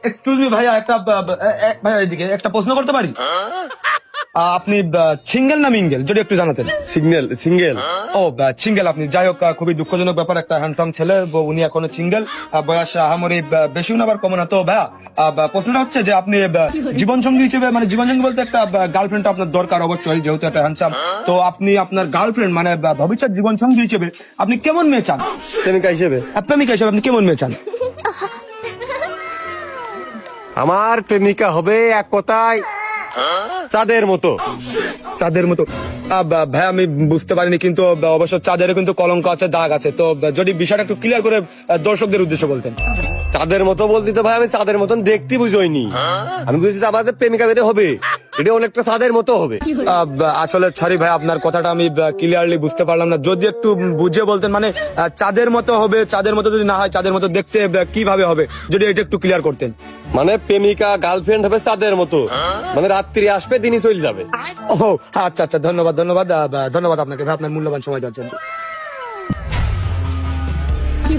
Excuse me ভাইয়া, ভাইয়া এদিকে একটা প্রশ্ন করতে পারি? আপনি সিঙ্গেল না মিঙ্গেল, যদি একটু জানাতেন। Single single. ও সিঙ্গেল আপনি, যাই হোক খুবই দুঃখজনক ব্যাপার, একটা হ্যান্ডসাম ছেলে, উনি এখনো সিঙ্গেল, বয়স আহামরি বেশিও না আবার কমও না। তো ভাইয়া প্রশ্নটা হচ্ছে যে আপনি জীবন সঙ্গী হিসেবে, মানে জীবন সঙ্গী বলতে একটা গার্লফ্রেন্ড আপনার দরকার অবশ্যই, যেহেতু একটা হ্যান্ডসাম। তো আপনি আপনার গার্লফ্রেন্ড মানে ভবিষ্যৎ জীবন সঙ্গী হিসেবে আপনি কেমন মেয়ে চান? প্রেমিকা হিসেবে? প্রেমিকা হিসেবে আপনি কেমন মেয়ে চান? আমার প্রেমিকা হবে এক কথায় চাঁদের মতো। চাঁদের মতো? ভাই আমি বুঝতে পারিনি, কিন্তু অবশ্য চাঁদেরও কিন্তু কলঙ্ক আছে, দাগ আছে। তো যদি বিষয়টা একটু ক্লিয়ার করে দর্শকদের উদ্দেশ্যে বলতেন। চাঁদের মতো বলতে তো ভাই আমি চাঁদের মতন দেখতে বুঝইনি, আমি বুঝেছি আমাদের প্রেমিকা যেটা হবে এটা অনেকটা চাঁদের মতো হবে। আসলে সরি ভাই, আপনার কথাটা আমি ক্লিয়ারলি বুঝতে পারলাম না, যদি একটু বুঝিয়ে বলতেন। মানে চাঁদের মতো হবে, চাঁদের মতো যদি না হয় চাঁদের মতো দেখতে কিভাবে হবে, যদি এটা একটু ক্লিয়ার করতেন। মানে প্রেমিকা গার্লফ্রেন্ড হবে চাঁদের মতো, মানে রাত্রি আসবে দিনই চলে যাবে। ও আচ্ছা আচ্ছা, ধন্যবাদ ধন্যবাদ ধন্যবাদ আপনাকে ভাই, আপনার মূল্যবান সময় দেওয়ার জন্য। কি